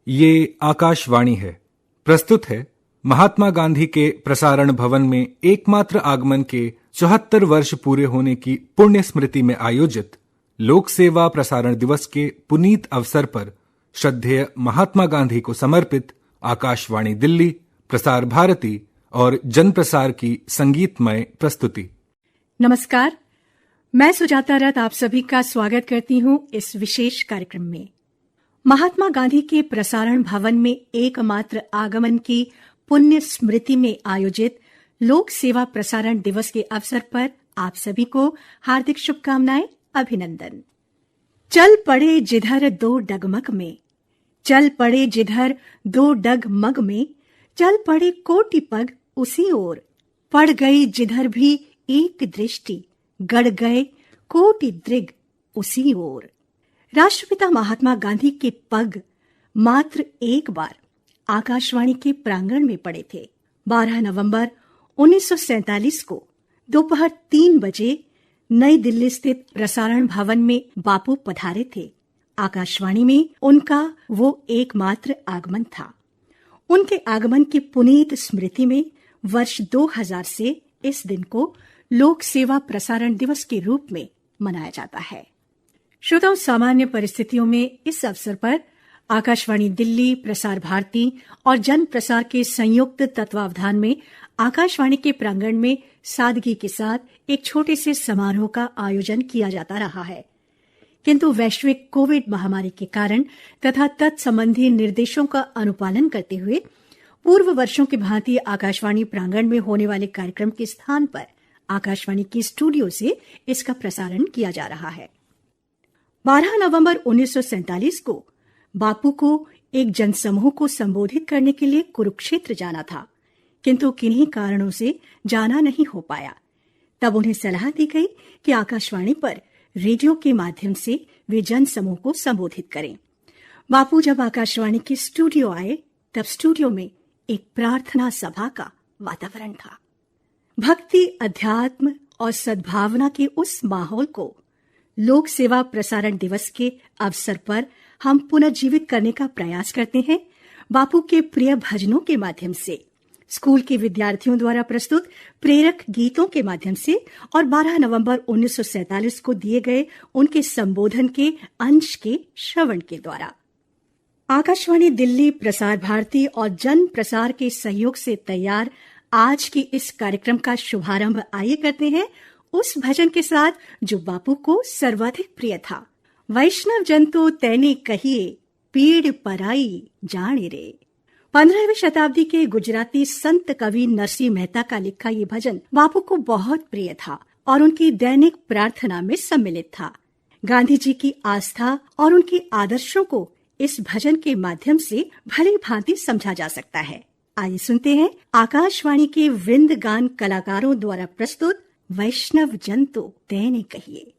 ये आकाशवाणी है। प्रस्तुत है महात्मा गांधी के प्रसारण भवन में एकमात्र आगमन के 74 वर्ष पूरे होने की पुण्य स्मृति में आयोजित लोक सेवा प्रसारण दिवस के पुनीत अवसर पर श्रद्धेय महात्मा गांधी को समर्पित आकाशवाणी दिल्ली, प्रसार भारती और जन प्रसार की संगीतमय प्रस्तुति। नमस्कार, मैं सुजाता रथ आप सभी का स्वागत करती हूं इस विशेष कार्यक्रम में। महात्मा गांधी के प्रसारण भवन में एकमात्र आगमन की पुण्य स्मृति में आयोजित लोक सेवा प्रसारण दिवस के अवसर पर आप सभी को हार्दिक शुभकामनाएं, अभिनंदन। चल पड़े जिधर दो डगमग में, चल पड़े जिधर दो डगमग में, चल पड़े कोटि पग उसी ओर, पड़ गई जिधर भी एक दृष्टि, गड़ गए कोटि दृग उसी ओर। राष्ट्रपिता महात्मा गांधी के पग मात्र एक बार आकाशवाणी के प्रांगण में पड़े थे। 12 नवंबर 1947 को दोपहर 3 बजे नई दिल्ली स्थित प्रसारण भवन में बापू पधारे थे। आकाशवाणी में उनका वो एकमात्र आगमन था। उनके आगमन की पुनीत स्मृति में वर्ष 2000 से इस दिन को लोक सेवा प्रसारण दिवस के रूप में मनाया जाता है। श्रोताओं, सामान्य परिस्थितियों में इस अवसर पर आकाशवाणी दिल्ली, प्रसार भारती और जन प्रसार के संयुक्त तत्वावधान में आकाशवाणी के प्रांगण में सादगी के साथ एक छोटे से समारोह का आयोजन किया जाता रहा है। किंतु वैश्विक कोविड महामारी के कारण तथा तत्संबंधी निर्देशों का अनुपालन करते हुए पूर्व वर्षों की भांति आकाशवाणी प्रांगण में होने वाले कार्यक्रम के स्थान पर आकाशवाणी के स्टूडियो से इसका प्रसारण किया जा रहा है। 12 नवंबर 1947 को बापू को एक जनसमूह को संबोधित करने के लिए कुरुक्षेत्र जाना था, किंतु किन्हीं कारणों से जाना नहीं हो पाया। तब उन्हें सलाह दी गई कि आकाशवाणी पर रेडियो के माध्यम से वे जनसमूह को संबोधित करें। बापू जब आकाशवाणी के स्टूडियो आए तब स्टूडियो में एक प्रार्थना सभा का वातावरण था। भक्ति, अध्यात्म और सद्भावना के उस माहौल को लोक सेवा प्रसारण दिवस के अवसर पर हम पुनर्जीवित करने का प्रयास करते हैं। बापू के प्रिय भजनों के माध्यम से, स्कूल के विद्यार्थियों द्वारा प्रस्तुत प्रेरक गीतों के माध्यम से और 12 नवंबर 1947 को दिए गए उनके संबोधन के अंश के श्रवण के द्वारा। आकाशवाणी दिल्ली, प्रसार भारती और जन प्रसार के सहयोग से तैयार आज की इस कार्यक्रम का शुभारंभ आइए करते हैं उस भजन के साथ जो बापू को सर्वाधिक प्रिय था। वैष्णव जन तो तैने कहिए, पीड़ पराई जाने रे। 15वीं शताब्दी के गुजराती संत कवि नरसिंह मेहता का लिखा ये भजन बापू को बहुत प्रिय था और उनकी दैनिक प्रार्थना में सम्मिलित था। गांधी जी की आस्था और उनके आदर्शों को इस भजन के माध्यम से भली भांति समझा जा सकता है। आइए सुनते हैं आकाशवाणी के वृंद गान कलाकारों द्वारा प्रस्तुत वैष्णव जन तो तैने कहिए।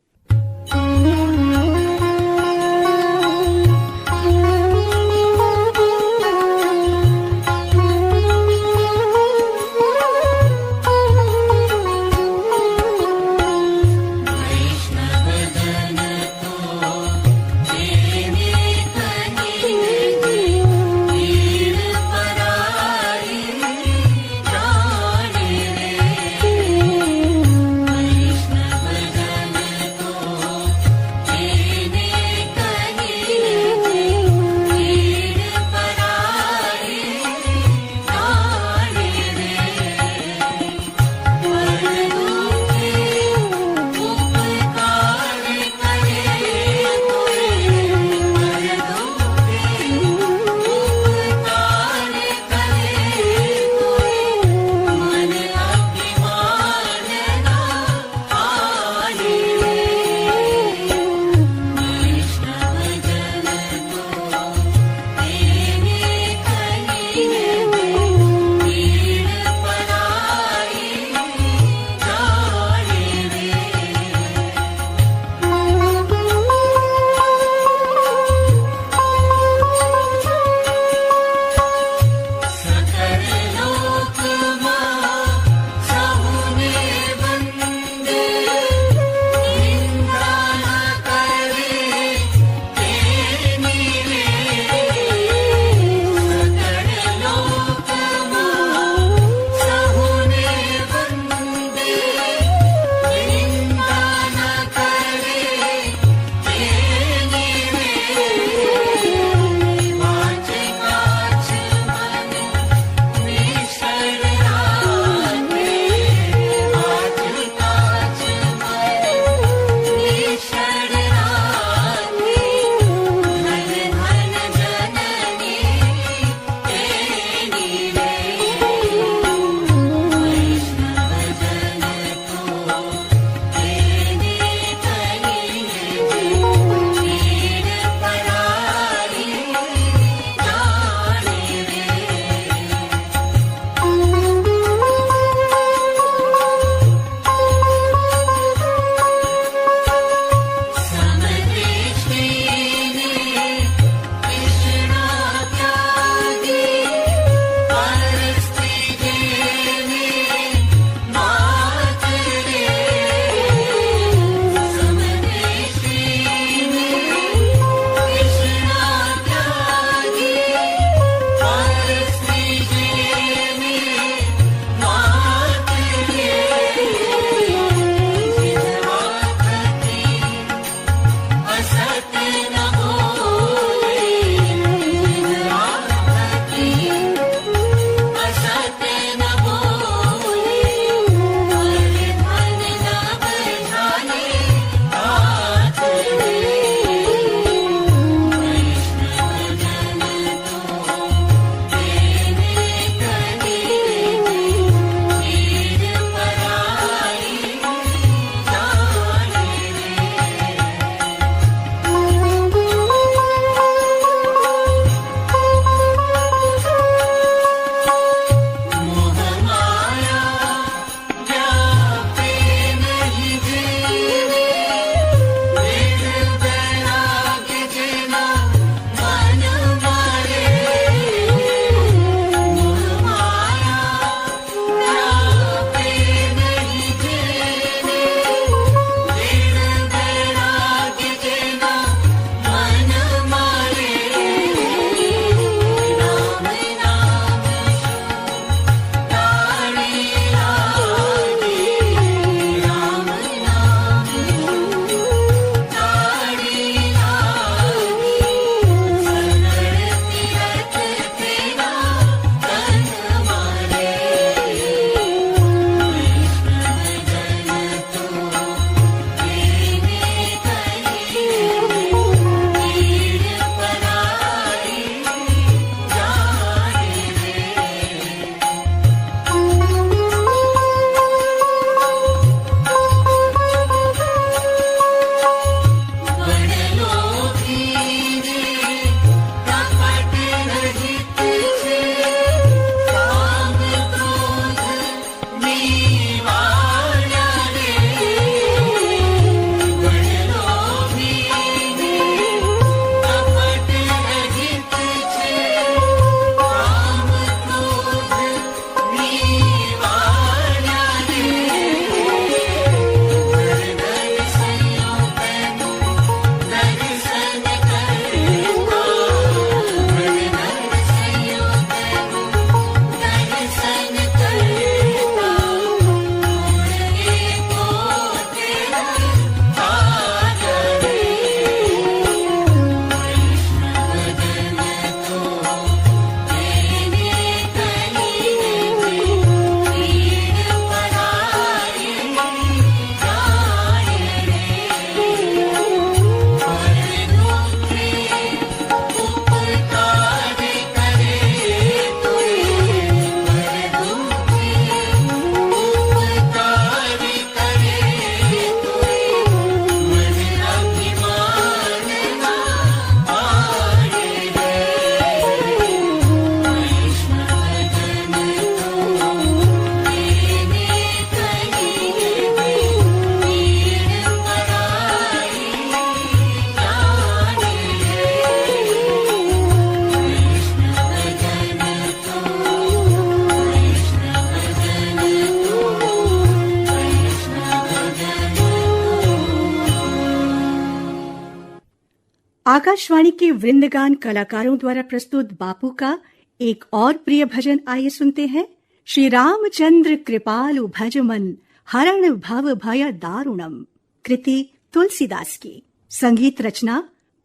आकाशवाणी के वृंदगान कलाकारों द्वारा प्रस्तुत बापू का एक और प्रिय भजन आइए सुनते हैं। श्री रामचंद्र कृपालु भजमन हरण भव भय दारुणम, कृति तुलसीदास की, संगीत रचना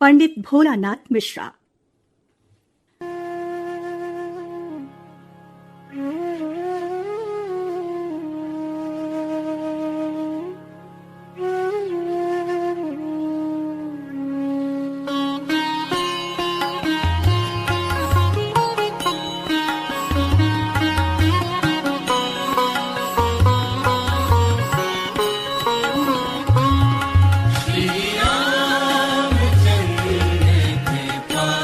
पंडित भोलानाथ मिश्रा। श्री रामचंद्र कृपालु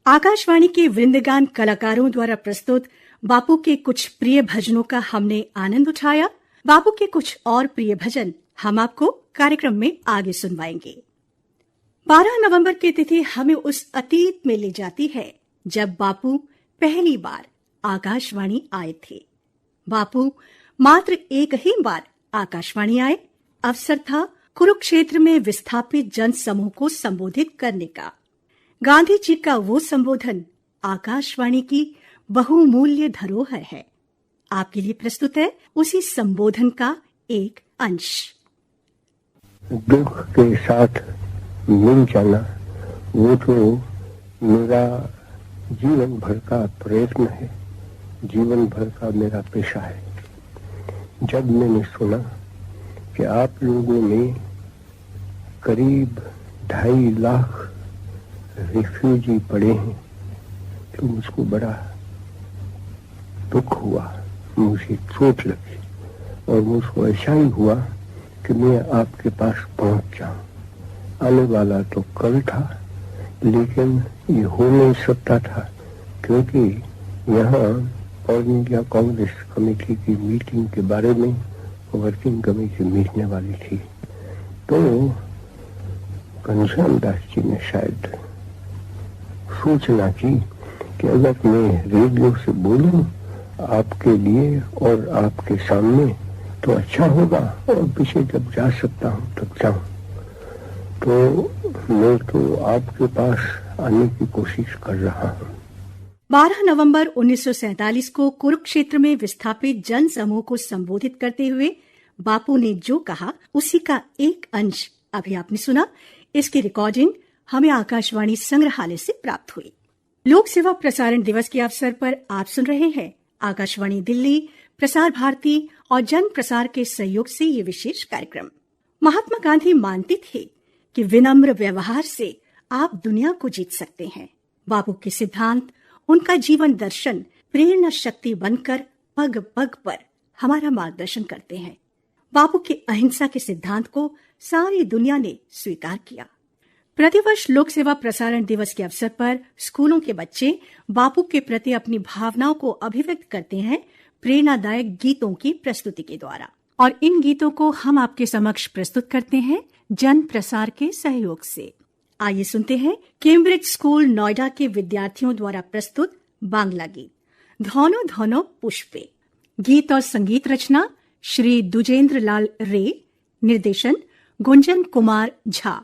आकाशवाणी के वृंदगान कलाकारों द्वारा प्रस्तुत बापू के कुछ प्रिय भजनों का हमने आनंद उठाया। बापू के कुछ और प्रिय भजन हम आपको कार्यक्रम में आगे सुनवाएंगे। 12 नवंबर की तिथि हमें उस अतीत में ले जाती है जब बापू पहली बार आकाशवाणी आए थे। बापू मात्र एक ही बार आकाशवाणी आए। अवसर था कुरुक्षेत्र में विस्थापित जन समूह को संबोधित करने का। गांधी जी का वो संबोधन आकाशवाणी की बहुमूल्य धरोहर है। आपके लिए प्रस्तुत है उसी संबोधन का एक अंश। दुख के साथ मिल जाना वो तो मेरा जीवन भर का प्रयत्न है, जीवन भर का मेरा पेशा है। जब मैंने सुना कि आप लोगों में करीब 2.5 लाख रिफ्यूजी पड़े हैं तो मुझको बड़ा दुख हुआ, मुझे चोट लगी और मुझको ऐसा ही हुआ कि मैं आपके पास पहुंच जाऊं। आने वाला तो कल था, लेकिन ये हो नहीं सकता था क्योंकि यहाँ ऑल इंडिया कांग्रेस कमेटी की मीटिंग के बारे में वर्किंग कमेटी मिलने वाली थी। तो घनश्याम दास जी ने शायद सूचना की कि अगर मैं रेडियो से बोलूं आपके लिए और आपके सामने तो अच्छा होगा और पीछे जब जा सकता हूं तब जाऊं। तो मैं तो आपके पास आने की कोशिश कर रहा हूं। 12 नवंबर 1947 को कुरुक्षेत्र में विस्थापित जन समूह को संबोधित करते हुए बापू ने जो कहा उसी का एक अंश अभी आपने सुना। इसकी रिकॉर्डिंग हमें आकाशवाणी संग्रहालय से प्राप्त हुई। लोक सेवा प्रसारण दिवस के अवसर पर आप सुन रहे हैं आकाशवाणी दिल्ली, प्रसार भारती और जन प्रसार के सहयोग से ये विशेष कार्यक्रम। महात्मा गांधी मानते थे कि विनम्र व्यवहार से आप दुनिया को जीत सकते हैं। बापू के सिद्धांत, उनका जीवन दर्शन प्रेरणा शक्ति बनकर पग पग पर हमारा मार्गदर्शन करते हैं। बापू के अहिंसा के सिद्धांत को सारी दुनिया ने स्वीकार किया। प्रतिवर्ष लोक सेवा प्रसारण दिवस के अवसर पर स्कूलों के बच्चे बापू के प्रति अपनी भावनाओं को अभिव्यक्त करते हैं प्रेरणादायक गीतों की प्रस्तुति के द्वारा। और इन गीतों को हम आपके समक्ष प्रस्तुत करते हैं जन प्रसार के सहयोग से। आइए सुनते हैं कैम्ब्रिज स्कूल नोएडा के विद्यार्थियों द्वारा प्रस्तुत बांग्ला गीत धौनो धौनो पुष्पे। गीत और संगीत रचना श्री दुजेंद्र लाल रे, निर्देशन गुंजन कुमार झा।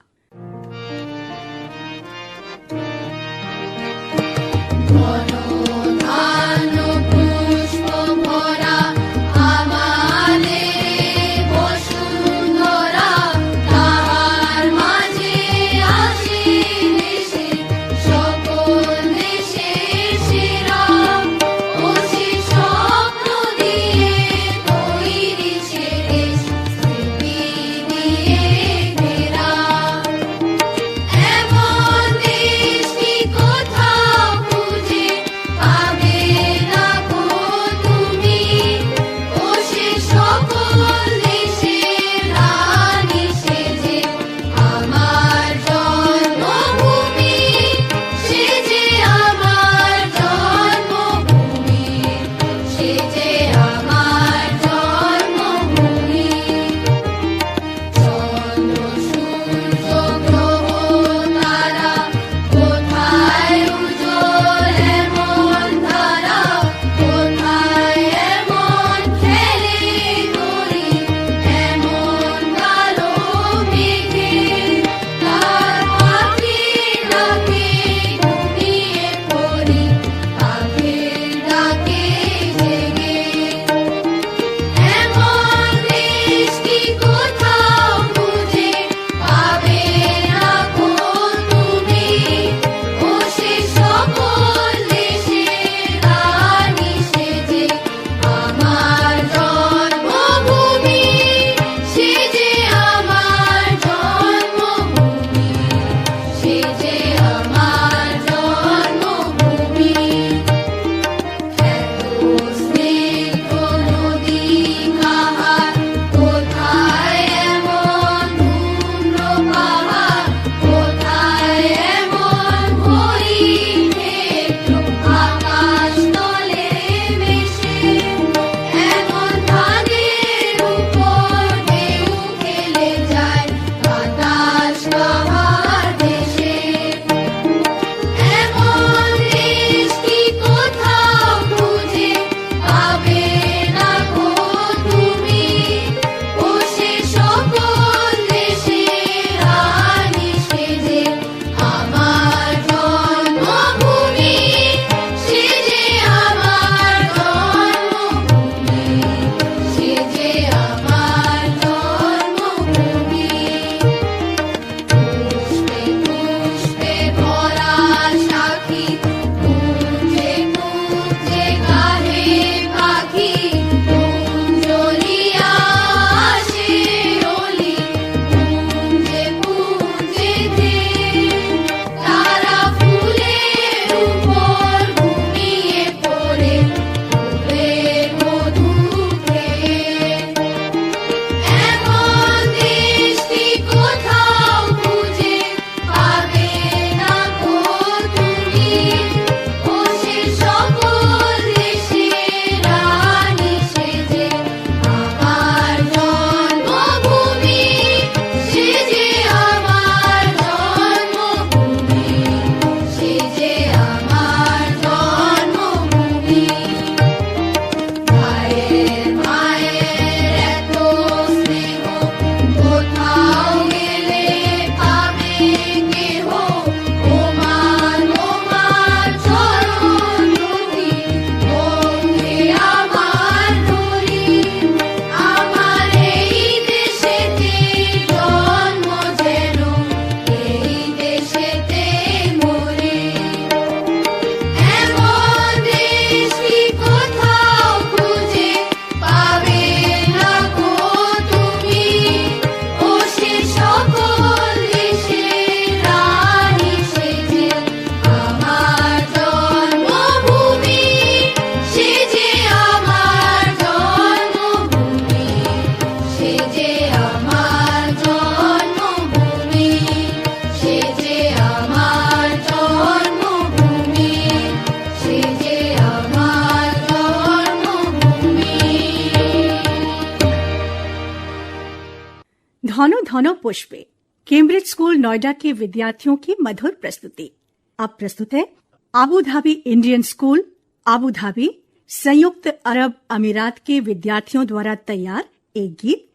धौनो पुष्पे कैम्ब्रिज स्कूल नोएडा के विद्यार्थियों की मधुर प्रस्तुति। अब प्रस्तुत है Abu Dhabi Indian school Abu Dhabi संयुक्त अरब अमीरात के विद्यार्थियों द्वारा तैयार एक गीत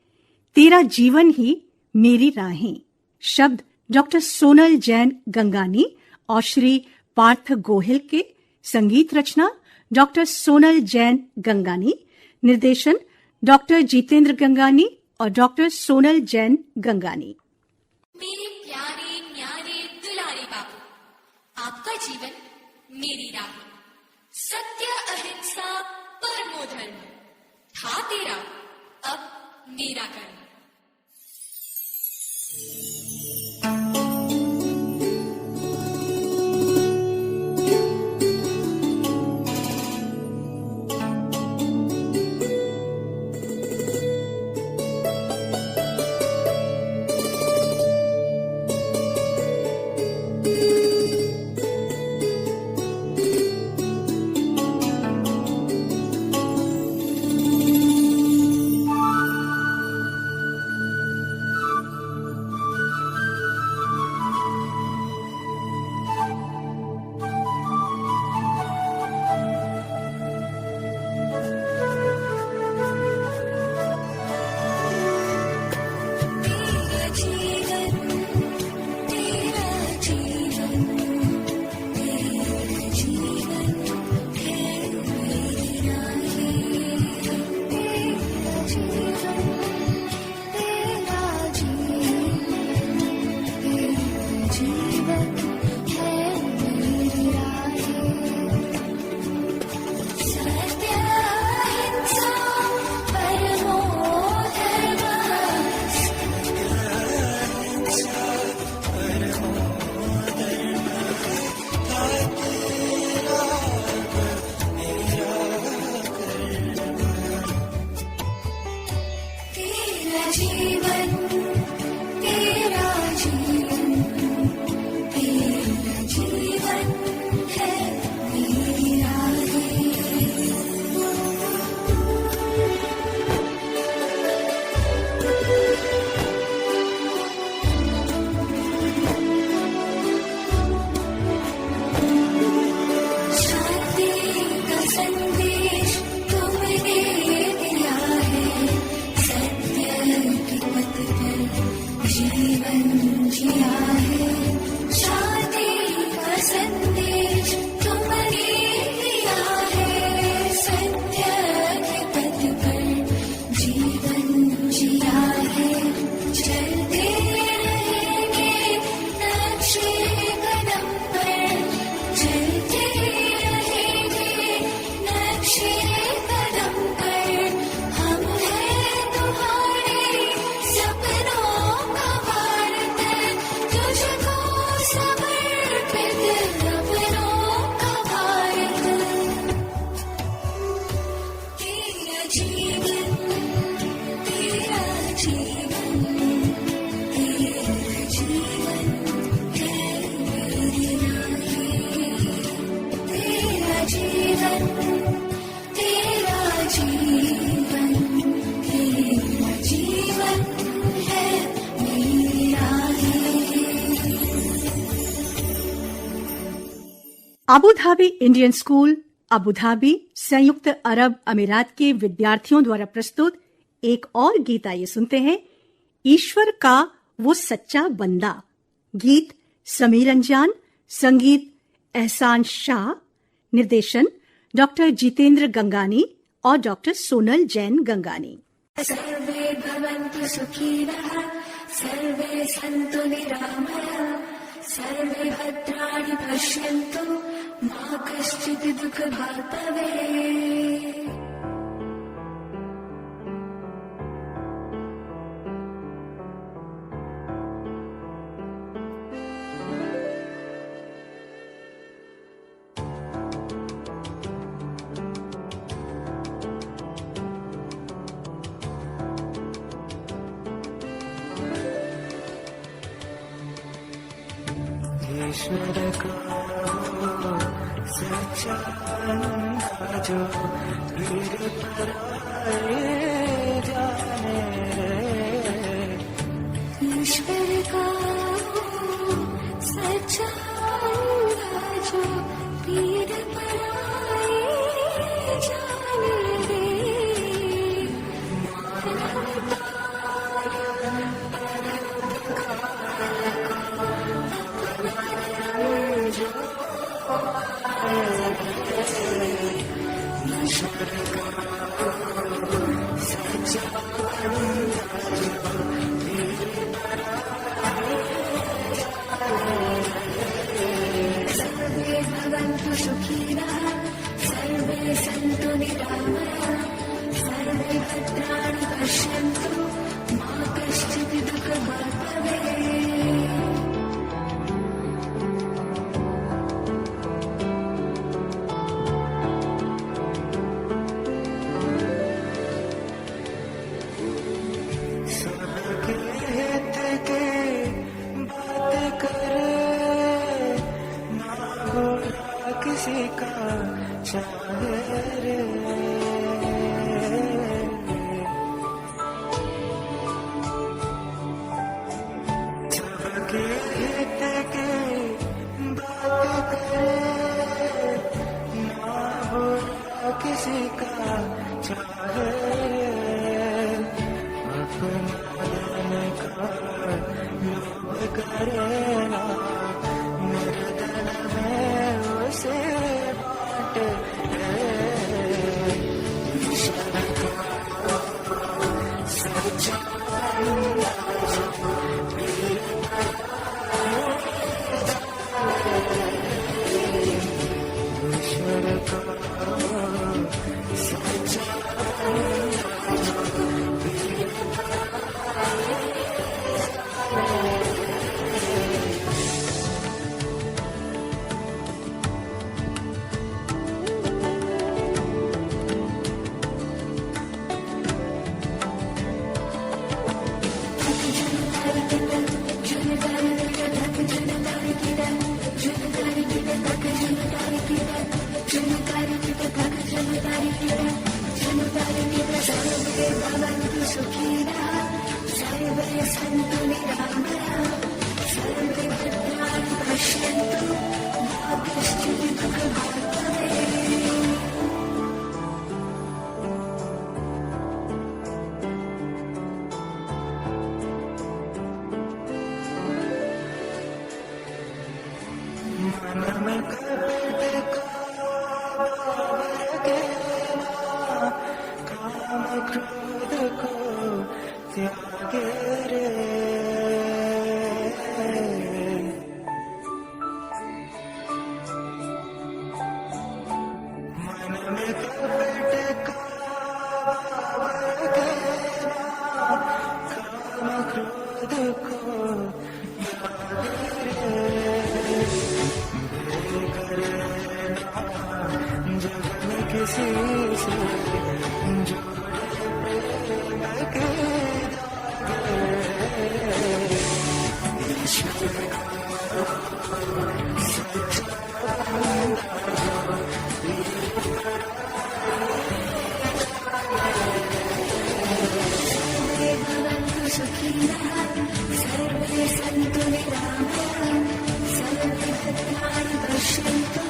तेरा जीवन ही मेरी राहें। शब्द डॉक्टर सोनल जैन गंगानी और श्री पार्थ गोहिल के, संगीत रचना डॉक्टर सोनल जैन गंगानी, निर्देशन डॉक्टर जितेंद्र गंगानी और डॉक्टर सोनल जैन गंगानी। मेरे प्यारे न्यारे दुलारे बाबू, आपका जीवन मेरी राह, सत्य अहिंसा परमो धर्म, था तेरा अब मेरा कर्म। Abu Dhabi Indian school Abu Dhabi संयुक्त अरब अमीरात के विद्यार्थियों द्वारा प्रस्तुत एक और गीत आइए सुनते हैं, ईश्वर का वो सच्चा बंदा। गीत समीर अंजान, संगीत एहसान शाह, निर्देशन डॉक्टर जितेंद्र गंगानी और डॉक्टर सोनल जैन गंगानी। सर्वे भवन्तु सुखिनः, सर्वे सन्तु निरामयाः, सर्वे भद्राणि पश्यन्तु, मा कश्चित् दुःखभाग् भवेत्। ईश्वर का सच्चा बंदा जो पीर पर आए जाने रे, ईश्वर का सच्चा जो पीर पराए जाने दे सर्वे भवन्तु सुखिनः सर्वे सन्तु निरामयाः सर्वे भद्राणि पश्यन्तु मा कश्चित् दुःखभाग् भवेत्। किसी का चाहे रे सबके हित की बात करे ना बुरा किसी का चाहे रे अपना देने का लोभ करे ना मेरे दिल में उसे बांटे सर्वे भवन्तु सुखिनः सर्वे सन्तु निरामयाः सर्वे भद्राणि पश्यन्तु मा कश्चित् दुःखभाग् भवेत्। मन में कपट काम क्रोध को त्यागे रे मन में कपट काम क्रोध को त्यागे रे जग में किसी से सर्वे भवन्तु सुखिनः सर्वे सन्तु निरामयाः सर्वे भद्राणि पश्यन्तु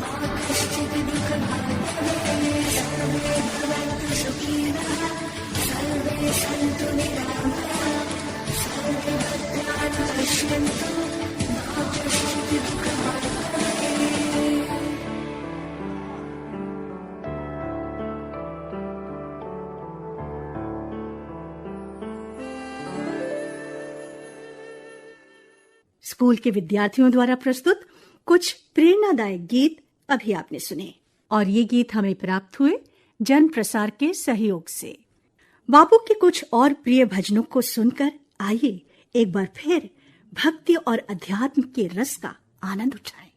मा कश्चित् दुःखभाग् भवेत्। सर्वे भवन्तु सुखिनः सर्वे सन्तु निरामयाः सर्वे भद्राणि पश्यन्तु मा कश्चित् दुःखभाग् भवेत्। स्कूल के विद्यार्थियों द्वारा प्रस्तुत कुछ प्रेरणादायक गीत अभी आपने सुने और ये गीत हमें प्राप्त हुए जन प्रसार के सहयोग से। बापू के कुछ और प्रिय भजनों को सुनकर आइए एक बार फिर भक्ति और अध्यात्म के रस का आनंद उठाएं।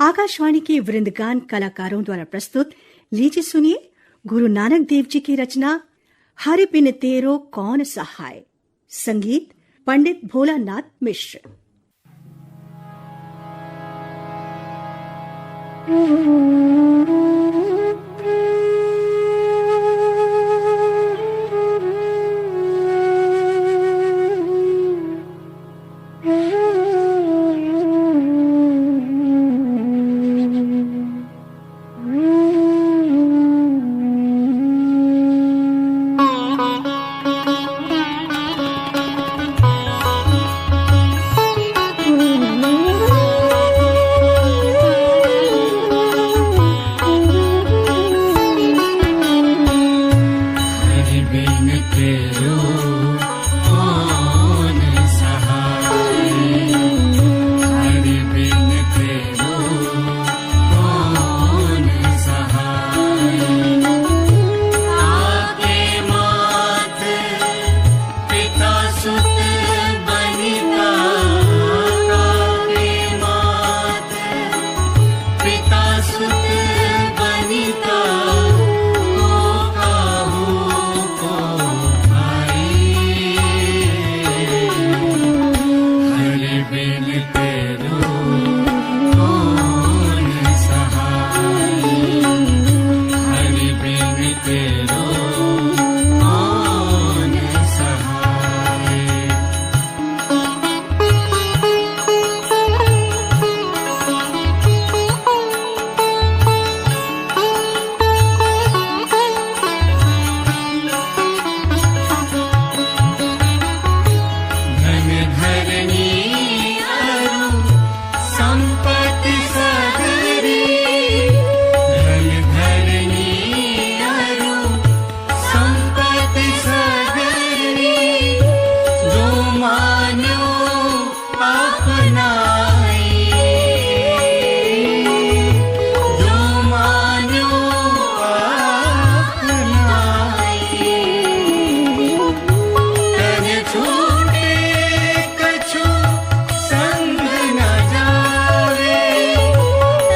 आकाशवाणी के वृंदगान कलाकारों द्वारा प्रस्तुत लीजिए सुनिए गुरु नानक देव जी की रचना हरि बिन तेरो कौन सहाय, संगीत पंडित भोलानाथ मिश्र। पिता सुत बनिता को काहू को भाई हरि बिन तेरो कौन सहाय हरि बिन तेरो कौन सहाय धन धरनी अरु संपत्ति सगरी धन धरनी अरु संपत्ति सगरी जो मानो अपनाई जो मानो अपनाई तन छूटे कछु संग न जावे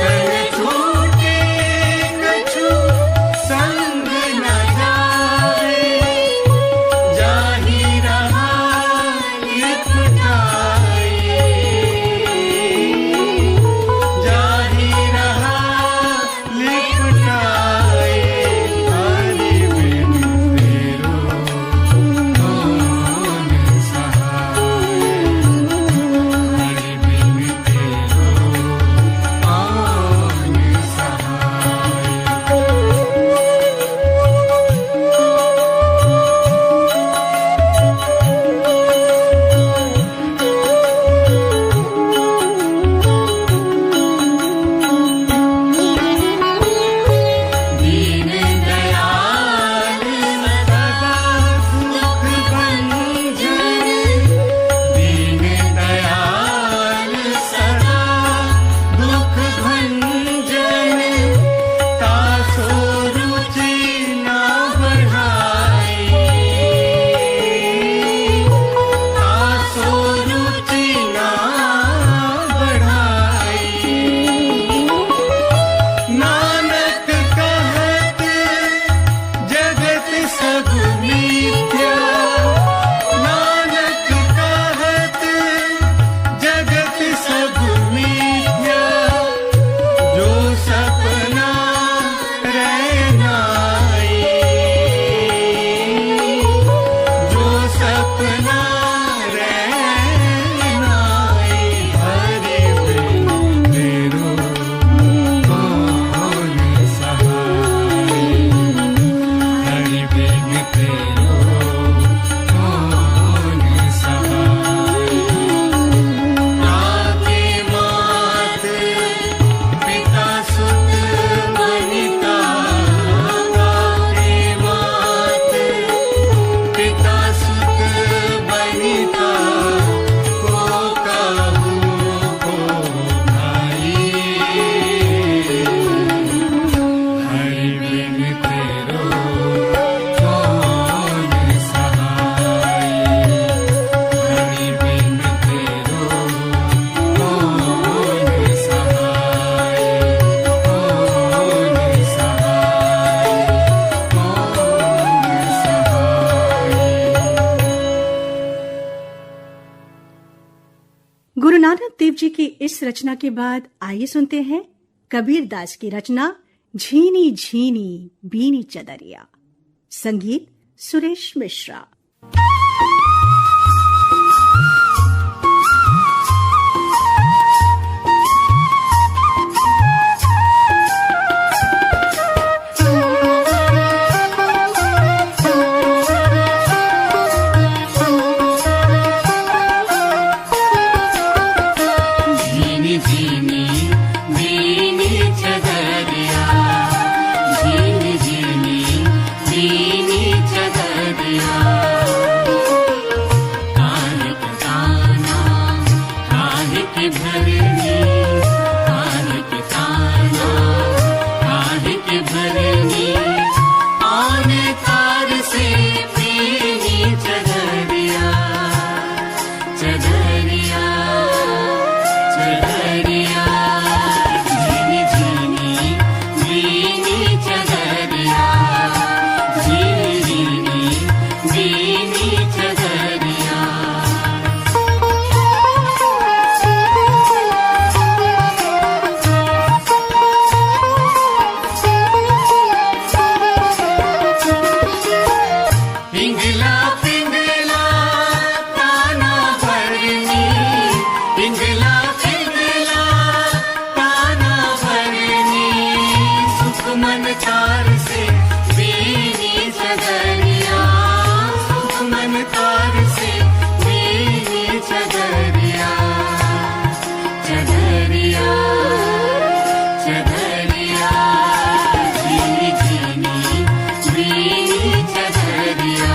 तन छूटे कछु संग न जावे जाहि रहा लिपटाए जाहि रहा लिपटाए हरि बिन तेरो कौन सहाय हरि बिन तेरो कौन दीन दयाल सदा दुख भंजन दीन दयाल सदा दुख भंजन तासो रुचि ना बढ़ाए तासो रुचि ना बढ़ाए नानक कहत जगत सब मिथ्या नानक कहत जगत सब मिथ्या जो सपना रहनाई जो सपना रहनाई हरि बिन तेरो कौन सहाय हरि बिन तेरो कौन सहाय ताके मात पिता सुत बनिता ताके मात पिता सुत बनिता को काहू को भाई हरि बिन तेरो कौन सहाय हरि बिन तेरो कौन सहाय कौन सहाय कौन सहाय गुरु नानक देव जी की इस रचना के बाद आइए सुनते हैं कबीर दास की रचना झीनी झीनी बीनी चदरिया। संगीत सुरेश मिश्रा। झीनी झीनी बीनी चदरिया झीनी झीनी बीनी चदरिया मन तार से बीनी चदरिया, सुख मन तार से बीनी चदरिया, चदरिया चदरिया झीनी झीनी बीनी चदरिया,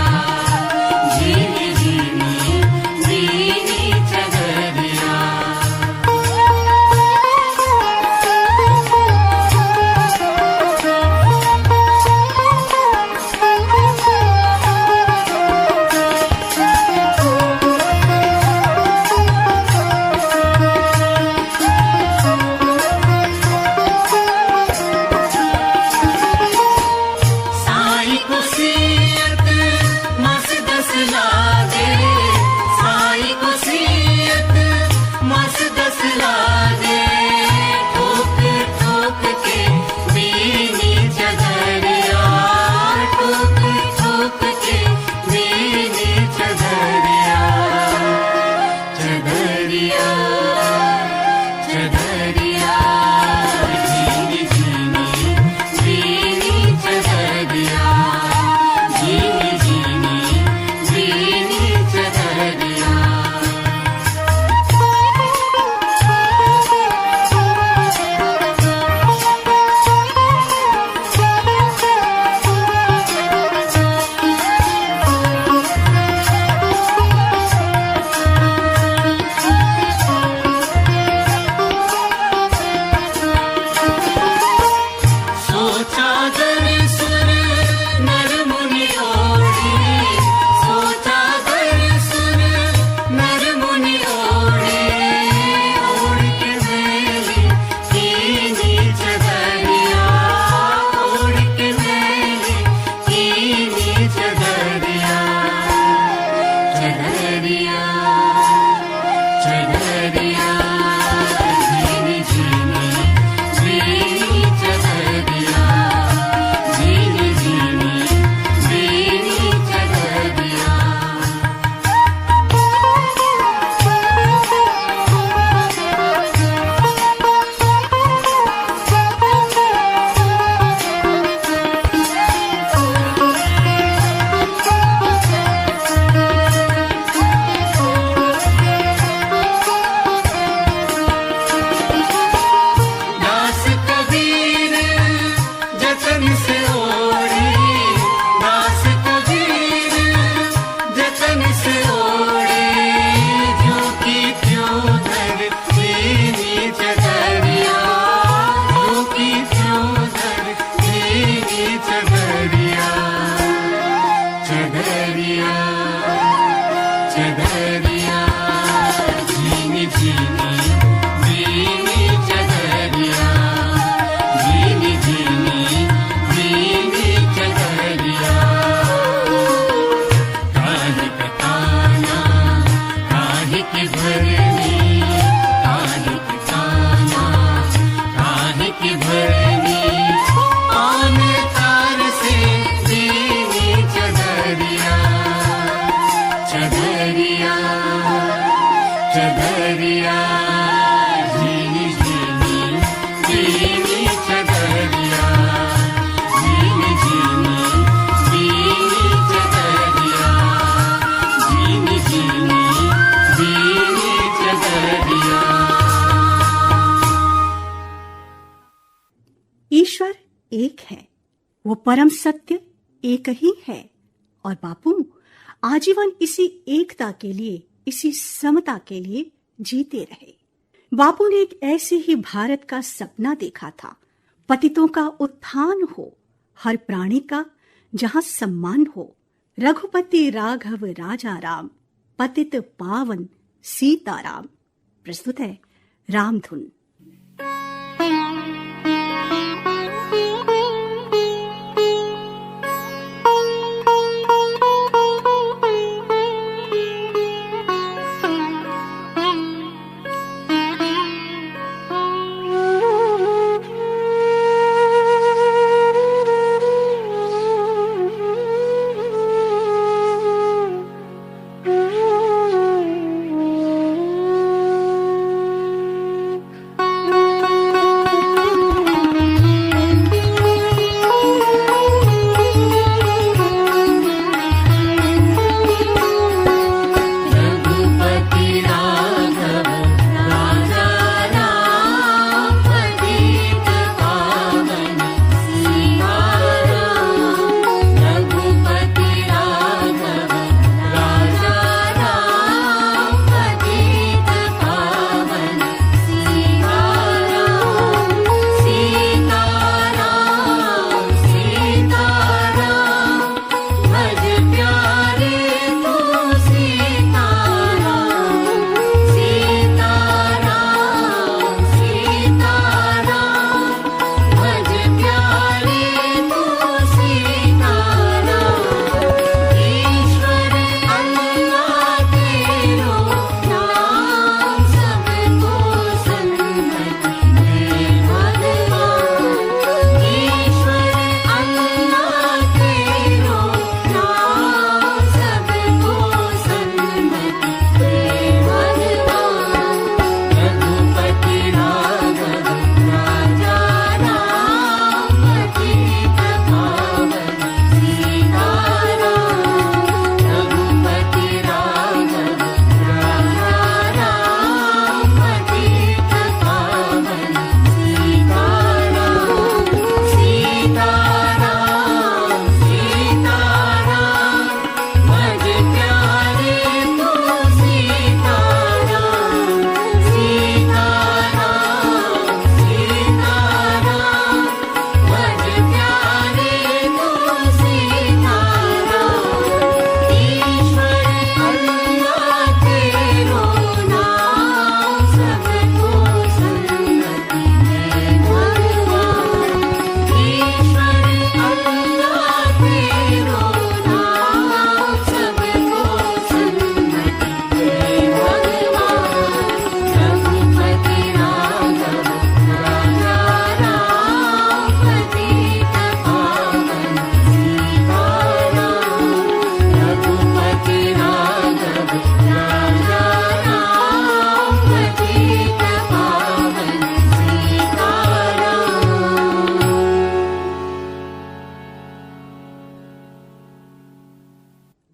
झीनी झीनी बीनी चदरिया। साई को सीयत मस दस लागे, साई को सीयत मस दस लागे, ठोक ठोक के बीनी चदरिया, ठोक ठोक के बीनी चदरिया, चदरिया चदरिया झीनी झीनी बीनी चदरिया, झीनी झीनी बीनी चदरिया। सोचा दर सुर नर मुनि ओढ़ी, सोचा दर सुर नर मुनि ओढ़ी, ओढ़ के मैली कीनी चदरिया, ओढ़ के मैली कीनी चदरिया, चदरिया चदरिया झीनी झीनी बीनी चदरिया, झीनी झीनी बीनी चदरिया। दास कबीर जतन से ओढ़ी, दास कबीर जतन से ओढ़ी, जो की क्यों धर बीनी चदरिया, जो की क्यों धर बीनी चदरिया, चदरिया चदरिया झीनी झीनी बीनी चदरिया, झीनी झीनी बीनी चदरिया। काहे कताना काहे की भरनी, काहे कताना काहे की भरनी, आन तार से बीनी चदरिया, चदरिया चदरिया झीनी झीनी बीनी चदरिया, झीनी झीनी बीनी चदरिया, झीनी झीनी बीनी चदरिया। ईश्वर एक है, वो परम सत्य एक ही है। और बापू आजीवन इसी एकता के लिए, इसी समता के लिए जीते रहे। बापू ने एक ऐसे ही भारत का सपना देखा था, पतितों का उत्थान हो, हर प्राणी का जहां सम्मान हो। रघुपति राघव राजा राम, पतित पावन सीताराम। प्रस्तुत है रामधुन।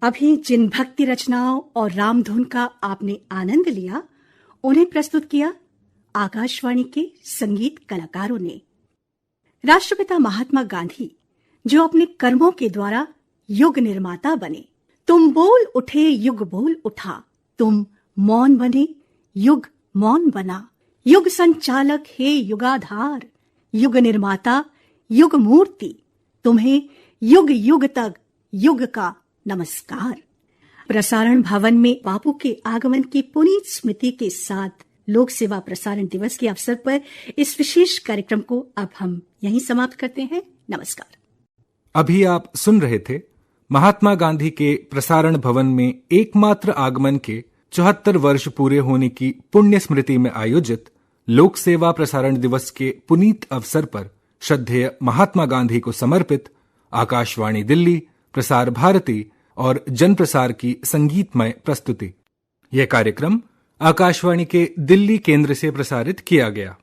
अभी जिन भक्ति रचनाओं और रामधुन का आपने आनंद लिया, उन्हें प्रस्तुत किया आकाशवाणी के संगीत कलाकारों ने। राष्ट्रपिता महात्मा गांधी जो अपने कर्मों के द्वारा युग निर्माता बने, तुम बोल उठे युग बोल उठा, तुम मौन बने युग मौन बना, युग संचालक हे युगाधार, युग निर्माता युग मूर्ति, तुम्हें युग युग तक युग का नमस्कार। प्रसारण भवन में बापू के आगमन की पुनीत स्मृति के साथ लोक सेवा प्रसारण दिवस के अवसर पर इस विशेष कार्यक्रम को अब हम यहीं समाप्त करते हैं। नमस्कार। अभी आप सुन रहे थे महात्मा गांधी के प्रसारण भवन में एकमात्र आगमन के 74 वर्ष पूरे होने की पुण्य स्मृति में आयोजित लोक सेवा प्रसारण दिवस के पुनीत अवसर पर श्रद्धेय महात्मा गांधी को समर्पित आकाशवाणी दिल्ली, प्रसार भारती और जन प्रसार की संगीतमय प्रस्तुति। यह कार्यक्रम आकाशवाणी के दिल्ली केंद्र से प्रसारित किया गया।